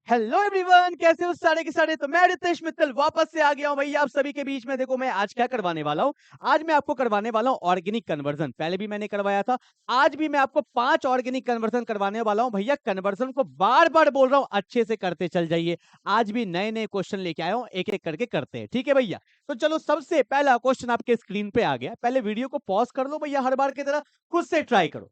Hello everyone, कैसे हो सारे के सारे। तो मैं रितेश मित्तल वापस से आ गया हूं भैया आप सभी के बीच में। देखो मैं आज क्या करवाने वाला हूं। आज मैं आपको करवाने वाला हूं ऑर्गेनिक कन्वर्जन। पहले भी मैंने करवाया था, आज भी मैं आपको 5 ऑर्गेनिक कन्वर्जन करवाने वाला हूं भैया। कन्वर्जन को बार बार बोल रहा हूं, अच्छे से करते चल जाइए। आज भी नए नए क्वेश्चन लेके आया हूं, एक एक करके करते हैं, ठीक है भैया। तो चलो सबसे पहला क्वेश्चन आपके स्क्रीन पे आ गया। पहले वीडियो को पॉज कर लो भैया, हर बार की तरह खुद से ट्राई करो।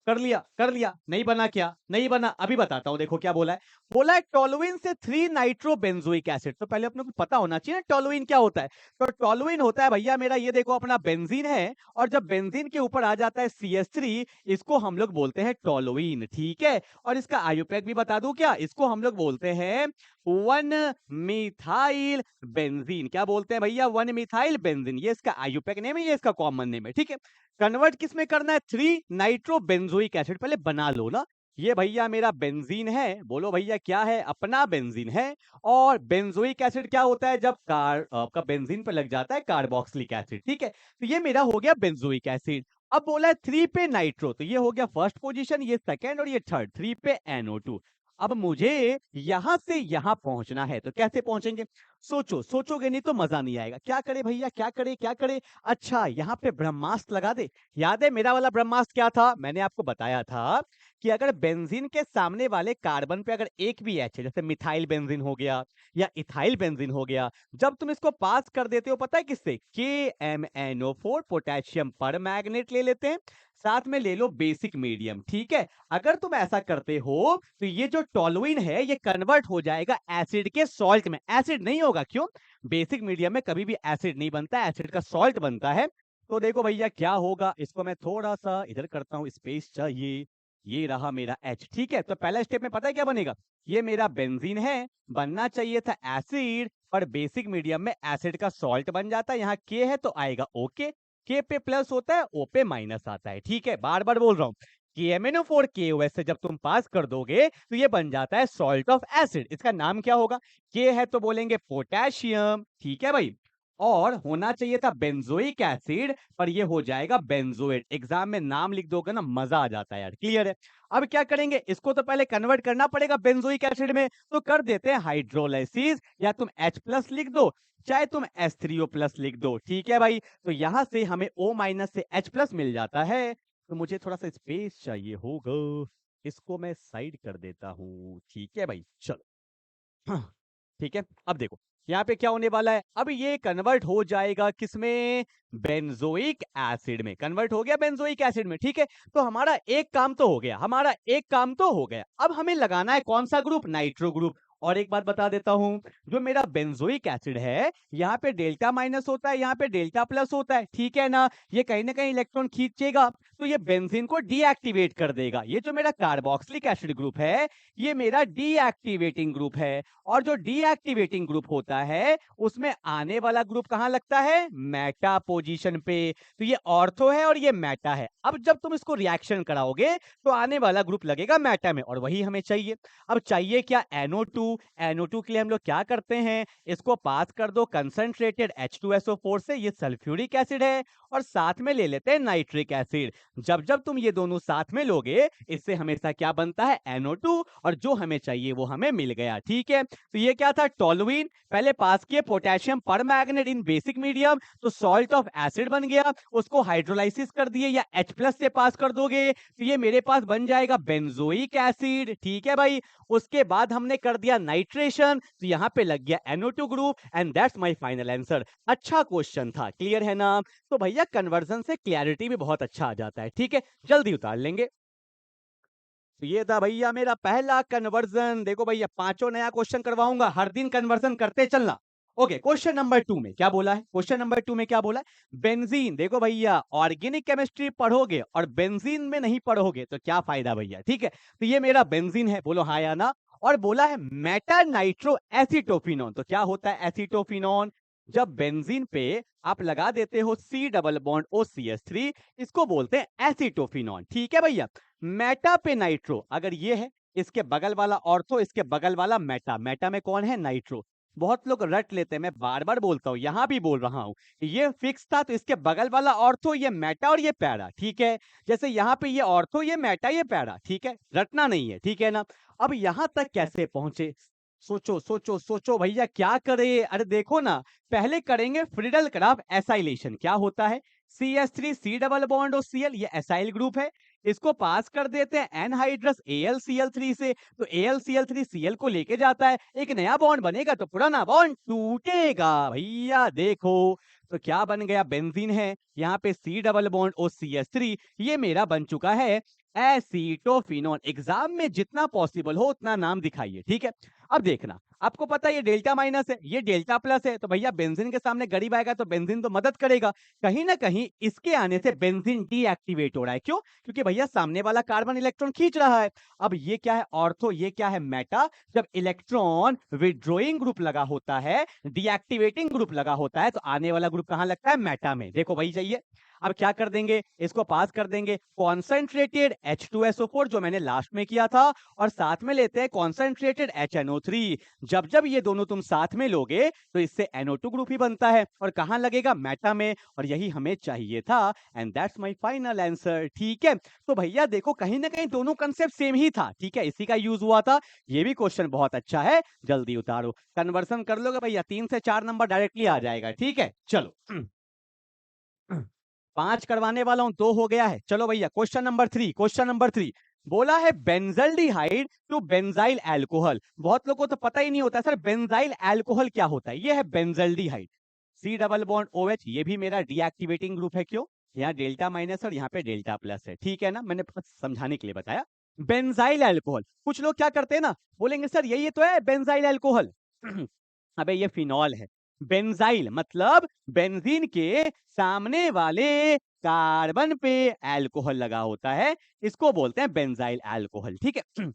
कर लिया, नहीं बना क्या? नहीं बना, अभी बताता हूं। देखो क्या बोला है। बोला है टोलुइन से 3 नाइट्रो बेंजोइक एसिड। तो पहले अपने को पता होना चाहिए ना टोलुइन क्या होता है। तो टोलुइन होता है भैया मेरा, ये देखो अपना बेंजीन है, और जब बेंजीन के ऊपर आ जाता है CH3, इसको हम लोग बोलते हैं टोलुइन, ठीक है। और इसका आयुपैक भी बता दूं क्या, इसको हम लोग बोलते हैं 1 मिथाइल बेंजीन। क्या बोलते हैं भैया? 1 मिथाइल बेंजीन, ये इसका आयुपैक नेम है, ये इसका कॉमन नेम है, ठीक है। कन्वर्ट किस में करना है? 3 नाइट्रो बेंजोइक एसिड। पहले बना लो ना। ये भैया मेरा बेंजीन है, बोलो भैया क्या है? अपना बेंजीन है। और बेंजोइक एसिड क्या होता है? जब आपका बेंजीन पे लग जाता है कार्बोक्सिलिक एसिड, ठीक है। तो ये मेरा हो गया बेंजोइक एसिड। अब बोला है 3 पे नाइट्रो, तो ये हो गया फर्स्ट पोजीशन, ये सेकंड और ये थर्ड। 3 पे NO2। अब मुझे यहां से यहां पहुंचना है, तो कैसे पहुंचेंगे? सोचो, सोचोगे नहीं तो मजा नहीं आएगा। क्या करे भैया, क्या करे क्या करे? अच्छा, यहाँ पे ब्रह्मास्त्र लगा दे। याद है मेरा वाला ब्रह्मास्त्र क्या था? मैंने आपको बताया था कि अगर बेंजीन के सामने वाले कार्बन पे अगर एक भी एच है, जैसे मिथाइल बेंजीन हो गया या इथाइल बेंजीन हो गया, जब तुम इसको पास कर देते हो, पता है किससे? KMNO4 पोटेशियम पर मैग्नेट ले लेते हैं, साथ में ले लो बेसिक मीडियम, ठीक है। अगर तुम ऐसा करते हो तो ये जो टोलुइन है ये कन्वर्ट हो जाएगा एसिड के सॉल्ट में। एसिड नहीं होगा, क्यों? बेसिक मीडियम में कभी भी एसिड नहीं बनता, एसिड का सॉल्ट बनता है। तो देखो भैया क्या होगा, इसको मैं थोड़ा सा इधर करता हूं, स्पेस चाहिए। ये रहा मेरा H, ठीक है। तो पहला स्टेप में पता है क्या बनेगा? ये मेरा बेंजीन है, बनना चाहिए था एसिड, पर बेसिक मीडियम में एसिड का सॉल्ट बन जाता है। यहाँ K है तो आएगा ओके, K पे प्लस होता है, O पे माइनस आता है, ठीक है। बार बार बोल रहा हूं, KMNO4 KOH से जब तुम पास कर दोगे तो ये बन जाता है सॉल्ट ऑफ एसिड। इसका नाम क्या होगा? K है तो बोलेंगे पोटेशियम, ठीक है भाई। और होना चाहिए था बेंजोइक एसिड, पर ये हो जाएगा बेंजोएट। एग्जाम में नाम लिख दोगे ना, मजा आ जाता है यार। क्लियर है? अब क्या करेंगे, इसको तो पहले कन्वर्ट करना पड़ेगा बेंजोइक एसिड में, तो कर देते हैं हाइड्रोलाइसिस। या तुम H प्लस लिख दो, चाहे तुम H3O प्लस लिख दो, ठीक है भाई। तो यहां से हमें O माइनस से H प्लस मिल जाता है। तो मुझे थोड़ा सा स्पेस चाहिए होगा, इसको मैं साइड कर देता हूं, ठीक है भाई। चलो, हाँ, ठीक है। अब देखो यहाँ पे क्या होने वाला है। अब ये कन्वर्ट हो जाएगा किसमें? बेंजोइक एसिड में। कन्वर्ट हो गया बेंजोइक एसिड में, ठीक है। तो हमारा एक काम तो हो गया, हमारा एक काम तो हो गया। अब हमें लगाना है कौन सा ग्रुप? Nitro group. और एक बात बता देता हूं, जो मेरा बेंजोइक एसिड है, यहाँ पे डेल्टा माइनस होता है, यहाँ पे डेल्टा प्लस होता है, ठीक है ना। ये कहीं ना कहीं इलेक्ट्रॉन खींचेगा, तो ये बेंजीन को डीएक्टिवेट कर देगा। ये जो मेरा कार्बोक्सिलिक एसिड ग्रुप है, ये मेरा डीएक्टिवेटिंग ग्रुप है। और जो डीएक्टिवेटिंग ग्रुप होता है, उसमें आने वाला ग्रुप कहां लगता है? मेटा पोजीशन पे। तो ये ऑर्थो है और ये मेटा है। अब जब तुम इसको रिएक्शन कराओगे तो आने वाला ग्रुप लगेगा मेटा में, और वही हमें चाहिए। अब चाहिए क्या? NO2। NO2 के लिए हम लोग क्या करते हैं, इसको पास कर दो कंसंट्रेटेड H2SO4 से, ये सल्फ्यूरिक एसिड है, और साथ में ले लेते हैं नाइट्रिक एसिड। जब जब तुम ये दोनों साथ में लोगे, इससे हमेशा क्या बनता है? NO2। और जो हमें चाहिए वो हमें मिल गया, ठीक है। तो ये क्या था? टोलुइन। पहले पास किए पोटेशियम पर मैग्नेट इन बेसिक मीडियम, तो सॉल्ट ऑफ एसिड बन गया। उसको हाइड्रोलाइसिस कर दिए, या H प्लस से पास कर दोगे तो ये मेरे पास बन जाएगा बेंजोइक एसिड, ठीक है भाई। उसके बाद हमने कर दिया नाइट्रेशन, तो यहां पे लग गया NO2 group, and that's my final answer. अच्छा क्वेश्चन था, क्लियर है ना? तो भैया कन्वर्जन से क्लैरिटी भी बहुत अच्छा आ जाता है, ठीक है। जल्दी उतार लेंगे। तो ये था भैया मेरा पहला कन्वर्जन। देखो भैया पांचों नया क्वेश्चन करवाऊंगा, हर दिन कन्वर्जन करते चलना। ओके, क्वेश्चन नंबर 2 में क्या बोला है? क्वेश्चन नंबर 2 में क्या बोला है? बेंजीन। देखो भैया, ऑर्गेनिक केमिस्ट्री पढ़ोगे और बेंजीन में नहीं पढ़ोगे तो क्या फायदा भैया, ठीक है। तो ये मेरा बेंजीन है, बोलो हाँ या ना। और बोला है मेटा नाइट्रो एसिटोफिनॉन। तो क्या होता है एसिटोफिनॉन? जब बेंजीन पे आप लगा देते हो C डबल बॉन्ड OCH3, इसको बोलते हैं एसिटोफिनॉन, ठीक है भैया। मेटा पे नाइट्रो अगर ये है, इसके बगल वाला ऑर्थो, इसके बगल वाला मेटा। मेटा में कौन है? नाइट्रो। बहुत लोग रट लेते हैं, मैं बार बार बोलता हूं, यहां भी बोल रहा हूं। ये फिक्स था, तो इसके बगल वाला ऑर्थो, ये मेटा और ये पैरा, ठीक है। जैसे यहां पे ये ऑर्थो, ये मेटा, ये पैरा, ठीक है। रटना नहीं है, ठीक है ना। अब यहां तक कैसे पहुंचे? सोचो सोचो सोचो भैया, क्या करे? अरे देखो ना, पहले करेंगे फ्रीडल क्राफ्ट एसाइलेशन। क्या होता है? CH3 C डबल बॉन्ड और Cl, ये एसाइल ग्रुप है। इसको पास कर देते हैं एनहाइड्रस AlCl3 से, तो AlCl3 Cl को लेके जाता है, एक नया बॉन्ड बनेगा तो पुराना बॉन्ड टूटेगा। भैया देखो, तो क्या बन गया? बेंजीन है, यहाँ पे C डबल बॉन्ड और CH3, ये मेरा बन चुका है एसीटोफिनोन। एग्जाम में जितना पॉसिबल हो उतना नाम दिखाइए, ठीक है? अब देखना, आपको पता है ये डेल्टा माइनस है, ये डेल्टा प्लस है, तो भैया बेंजीन के सामने गरीब आएगा तो बेंजीन तो मदद करेगा। कहीं ना कहीं इसके आने से बेंजीन डीएक्टिवेट हो रहा है। क्यों? क्योंकि भैया सामने वाला कार्बन इलेक्ट्रॉन खींच रहा है। अब ये क्या है? ऑर्थो, ये क्या है? मेटा। जब इलेक्ट्रॉन विड्रॉइंग ग्रुप लगा होता है, डीएक्टिवेटिंग ग्रुप लगा होता है, तो आने वाला ग्रुप कहां लगता है? मेटा में। देखो भाई, चाहिए। अब क्या कर देंगे? इसको पास कर देंगे कॉन्सेंट्रेटेड H2SO4 जो मैंने लास्ट में किया था, और साथ में लेते हैं कॉन्सेंट्रेटेड HNO3। जब जब ये दोनों तुम साथ में लोगे तो इससे NO2 ग्रुप ही बनता है, और कहां लगेगा? मेटा में। और यही हमें चाहिए था, and that's my final answer. ठीक है, तो भैया देखो, कहीं ना कहीं दोनों कंसेप्ट सेम ही था, ठीक है, इसी का यूज हुआ था। ये भी क्वेश्चन बहुत अच्छा है, जल्दी उतारो। कन्वर्सन कर लोगे भैया, 3 से 4 नंबर डायरेक्टली आ जाएगा। ठीक है, चलो। 5 करवाने वाला हूं, 2 हो गया है। चलो भैया, क्वेश्चन नंबर 3। क्वेश्चन नंबर 3 बोला है बेंजल्डिहाइड टू बेंजाइल अल्कोहल। बहुत लोगों को तो पता ही नहीं होता सर बेंजाइल अल्कोहल क्या होता है। ये है benzaldehyde, C double bond OH, ये भी मेरा डीएक्टिवेटिंग ग्रुप है। क्यों? यहाँ डेल्टा माइनस और यहाँ पे डेल्टा प्लस है, ठीक है ना? मैंने बस समझाने के लिए बताया। बेंजाइल अल्कोहल, कुछ लोग क्या करते हैं ना, बोलेंगे सर यही तो है बेंजाइल अल्कोहल। अबे ये फिनॉल है। बेंजाइल मतलब बेंजीन के सामने वाले कार्बन पे अल्कोहल लगा होता है, इसको बोलते हैं बेंजाइल अल्कोहल। ठीक है।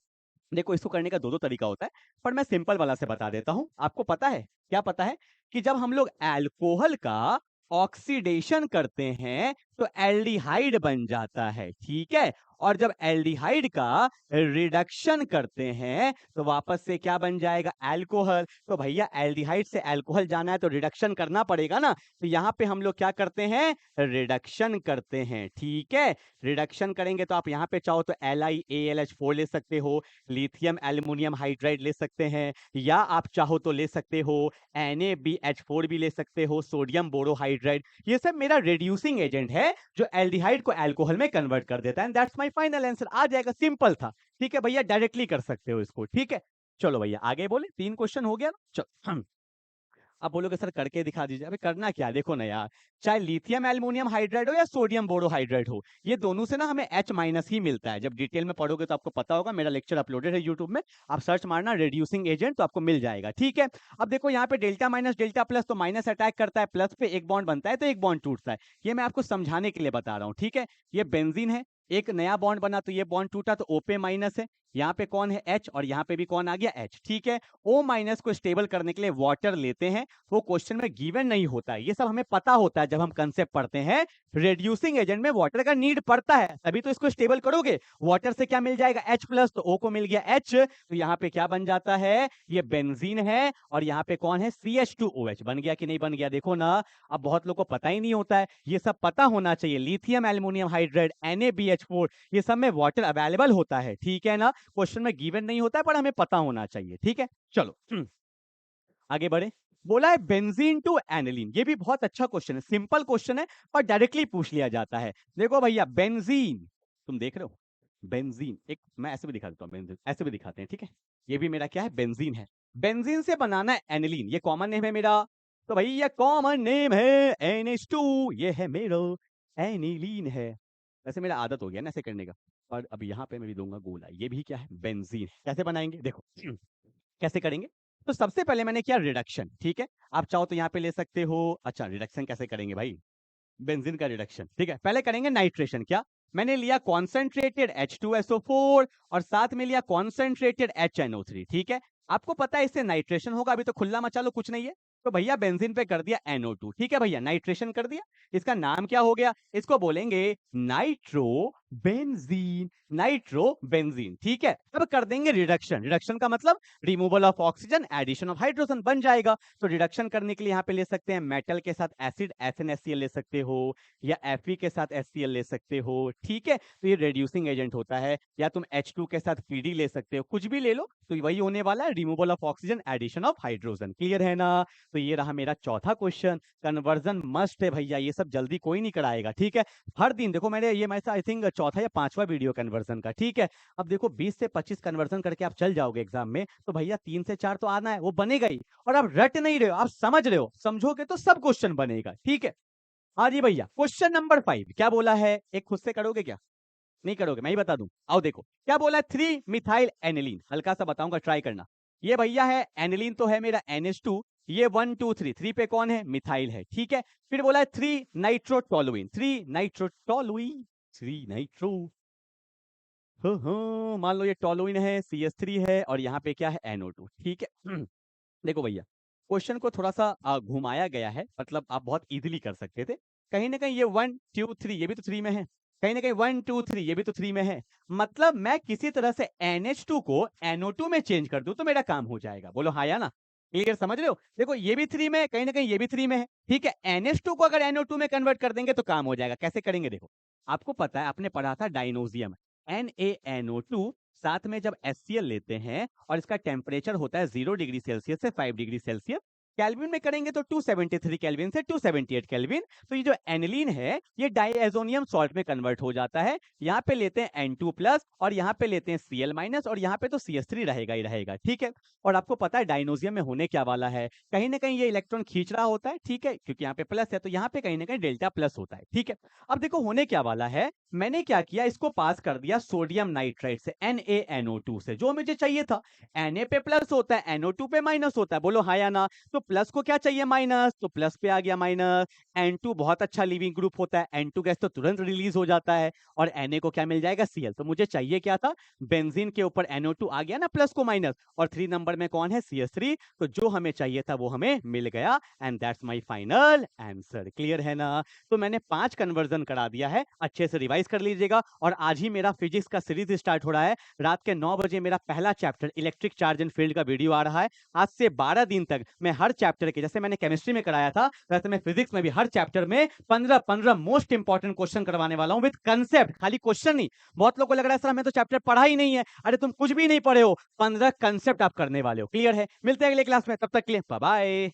देखो, इसको करने का दो दो तरीका होता है, पर मैं सिंपल वाला से बता देता हूं। आपको पता है, क्या पता है? कि जब हम लोग अल्कोहल का ऑक्सीडेशन करते हैं तो एल्डिहाइड बन जाता है, ठीक है? और जब एल्डिहाइड का रिडक्शन करते हैं तो वापस से क्या बन जाएगा? अल्कोहल। तो भैया एल्डिहाइड से अल्कोहल जाना है तो रिडक्शन करना पड़ेगा ना, तो यहां पे हम लोग क्या करते हैं? रिडक्शन करते हैं, ठीक है? रिडक्शन करेंगे तो आप यहां पे चाहो तो LiAlH4 ले सकते हो, लिथियम एल्युमिनियम हाइड्राइड ले सकते हैं, या आप चाहो तो ले सकते हो NaBH4 भी ले सकते हो, सोडियम बोरोहाइड्राइड। ये सब मेरा रिड्यूसिंग एजेंट है जो एल्डिहाइड को अल्कोहल में कन्वर्ट कर देता है, and that's my final answer. आ जाएगा, सिंपल था। ठीक है भैया, डायरेक्टली कर सकते हो इसको। ठीक है, चलो भैया आगे बोले। 3 क्वेश्चन हो गया ना, चलो। अब बोलोगे सर करके दिखा दीजिए। अबे करना क्या है, देखो ना यार, चाहे लिथियम एल्युमिनियम हाइड्राइड हो या सोडियम बोरोहाइड्राइड हो, ये दोनों से ना हमें H माइनस ही मिलता है। जब डिटेल में पढ़ोगे तो आपको पता होगा, मेरा लेक्चर अपलोडेड है यूट्यूब में, आप सर्च मारना रिड्यूसिंग एजेंट तो आपको मिल जाएगा। ठीक है, अब देखो यहाँ पे डेल्टा माइनस डेल्टा प्लस, तो माइनस अटैक करता है, प्लस पे एक बॉन्ड बनता है तो एक बॉन्ड टूटता है। ये मैं आपको समझाने के लिए बता रहा हूँ, ठीक है? ये बेंजीन है, एक नया बॉन्ड बना तो ये बॉन्ड टूटा तो O पे माइनस है, यहाँ पे कौन है? H, और यहाँ पे भी कौन आ गया? H। ठीक है, O माइनस को स्टेबल करने के लिए वाटर लेते हैं, वो क्वेश्चन में गिवन नहीं होता है, ये सब हमें पता होता है जब हम कंसेप्ट पढ़ते हैं। रिड्यूसिंग एजेंट में वाटर का नीड पड़ता है, तभी तो इसको स्टेबल करोगे। वाटर से क्या मिल जाएगा? H प्लस, तो O को मिल गया H, तो यहाँ पे क्या बन जाता है? ये बेंजीन है, और यहाँ पे कौन है? CH2OH। बन गया कि नहीं बन गया? देखो ना, अब बहुत लोग को पता ही नहीं होता है, ये सब पता होना चाहिए। लिथियम एल्युमिनियम हाइड्राइड, NaBH4, ये सब में वाटर अवेलेबल होता है, ठीक है ना? क्वेश्चन में गिवन नहीं होता है, पर हमें पता होना चाहिए। ठीक है, चलो आगे बढ़े। बोला है बेंजीन टू एनिलीन, ये भी बहुत अच्छा क्वेश्चन है, सिंपल क्वेश्चन है, पर डायरेक्टली पूछ लिया जाता है। देखो भैया, बेंजीन, तुम देख रहे हो बेंजीन, एक मैं ऐसे भी दिखा देता हूँ, बेंजीन ऐसे भी दिखाते हैं, ठीक है? ये भी मेरा क्या है? बेंजीन है। बेंजीन से बनाना है एनिलीन, ये कॉमन नेम है मेरा, तो भैया कॉमन नेम है NH2, ये है मेरा एनिलीन है। वैसे मेरा आदत हो गया ना ऐसे करने का, और अब यहाँ पे मैं भी दूंगा गोला। ये भी क्या है? बेंजीन। कैसे बनाएंगे देखो, कैसे करेंगे? तो सबसे पहले मैंने किया रिडक्शन, ठीक है? आप चाहो तो यहाँ पे ले सकते हो। अच्छा, रिडक्शन कैसे करेंगे भाई? बेंजीन का रिडक्शन, ठीक है, पहले करेंगे नाइट्रेशन। क्या? मैंने लिया कॉन्सेंट्रेटेड H2SO4 और साथ में लिया कॉन्सेंट्रेटेड HNO3, ठीक है? आपको पता है इससे नाइट्रेशन होगा, अभी तो खुला मचा लो, कुछ नहीं है। तो भैया बेंजीन पे कर दिया NO2, ठीक है भैया, नाइट्रेशन कर दिया। इसका नाम क्या हो गया? इसको बोलेंगे नाइट्रो बेंजीन, नाइट्रो बेंजीन। ठीक है, अब कर देंगे रिडक्शन। रिडक्शन का मतलब removal of oxygen, addition of hydrogen बन जाएगा। तो रिडक्शन करने के लिए यहाँ पे ले सकते हैं मेटल के साथ एसिड SnHCl ले सकते हो, या Fe के साथ HCl ले सकते हो। ठीक है, तो ये रिड्यूसिंग एजेंट होता है। या तुम H2 के साथ PD ले सकते हो, कुछ भी ले लो, तो वही होने वाला है, removal of oxygen, addition of hydrogen. Clear है ना? तो ये रहा मेरा चौथा क्वेश्चन। कन्वर्जन मस्ट है भैया, ये सब जल्दी कोई नहीं कराएगा। ठीक है, हर दिन देखो, मैंने ये मैं आई थिंक चौथा या पांचवा वीडियो कन्वर्जन का। ठीक है, अब देखो 20 से 25 कन्वर्जन करके आप चल जाओगे एग्जाम में, तो भैया 3 से 4 तो आना है, वो बनेगा ही। और आप रट नहीं रहे हो, आप समझ रहे हो, समझोगे तो सब क्वेश्चन बनेगा। ठीक है, हाँ जी भैया, क्वेश्चन नंबर 5 क्या बोला है? एक खुद से करोगे क्या? नहीं करोगे, मैं ही बता दूं। आओ देखो क्या बोला है, 3 मिथाइल एनिलीन। हल्का सा बताऊंगा, ट्राई करना। ये भैया है एनिलीन, तो है मेरा NH2। ये 1 2 3, 3 पे कौन है? मिथाइल है। ठीक है, फिर बोला है 3 नाइट्रोटोलुइन, 3 नाइट्रोटोलुइन, 3 नाइट्रो। मान लो ये टोलुइन है, CH3 है, और यहाँ पे क्या है? NO2। ठीक है देखो भैया, क्वेश्चन को थोड़ा सा घुमाया गया है, मतलब आप बहुत इजीली कर सकते थे। कहीं ना कहीं ये 1 2 3 ये भी तो 3 में है, कहीं ना कहीं 1 2 3 ये भी तो 3 में है। मतलब मैं किसी तरह से NH2 को NO2 में चेंज कर दूं तो मेरा काम हो जाएगा। बोलो हाँ या ना? क्लियर, समझ रहे हो? देखो ये भी 3 में है, कहीं ना कहीं ये भी 3 में है। ठीक है, NH2 को अगर NO2 में कन्वर्ट कर देंगे तो काम हो जाएगा। कैसे करेंगे? देखो, आपको पता है, आपने पढ़ा था डायनोजियम, NaNO2, साथ में जब HCl लेते हैं और इसका टेम्परेचर होता है 0 डिग्री सेल्सियस से 5 डिग्री सेल्सियस, केल्विन में करेंगे तो 273 केल्विन से 278 केल्विन। तो ये जो एनिलीन है ये डाइएजोनियम सॉल्ट में कन्वर्ट हो जाता है। यहाँ पे लेते हैं N2 प्लस, और यहाँ पे लेते हैं Cl माइनस, और यहाँ पे तो CH3 रहेगा ही रहेगा। ठीक है, और आपको पता है डायनोजियम में होने क्या वाला है, कहीं ना कहीं ये इलेक्ट्रॉन खींच रहा होता है। ठीक है, क्योंकि यहाँ पे प्लस है, तो यहाँ पे कहीं ना कहीं डेल्टा प्लस होता है। ठीक है, अब देखो होने क्या वाला है, मैंने क्या किया, इसको पास कर दिया सोडियम नाइट्राइट से, NaNO2 से, जो मुझे चाहिए था। Na पे प्लस होता है, NO2 पे माइनस होता है। बोलो हाँ या ना? तो प्लस को क्या चाहिए? माइनस, तो प्लस पे आ गया माइनस। N2 बहुत अच्छा लिविंग ग्रुप होता है, N2 गैस तो तुरंत रिलीज हो जाता है, और Na को क्या मिल जाएगा? Cl। तो मुझे चाहिए क्या था? बेंजीन के ऊपर NO2 आ गया ना, प्लस को माइनस, और 3 नंबर में कौन है? CH3। तो जो हमें चाहिए था वो हमें मिल गया, and that's my final answer. Clear है ना? तो मैंने 5 कन्वर्जन करा दिया है, अच्छे से रिवाइज कर लीजिएगा। और आज ही मेरा फिजिक्स का सीरीज स्टार्ट हो रहा है, रात के 9 बजे मेरा पहला chapter electric charge and field का वीडियो आ रहा है। आज से 12 दिन तक मैं हर चैप्टर के, जैसे मैंने केमिस्ट्री में कराया था, वैसे मैं फिजिक्स में भी हर चैप्टर में 15-15 मोस्ट इंपॉर्टेंट क्वेश्चन करवाने वाला हूं विद कंसेप्ट, खाली क्वेश्चन नहीं। बहुत लोगों को लग रहा है सर हमें तो चैप्टर पढ़ा ही नहीं है। अरे तुम कुछ भी नहीं पढ़े हो, 15 कंसेप्ट आप करने वाले हो। क्लियर है? मिलते हैं अगले क्लास में, तब तक के लिए बाय बाय।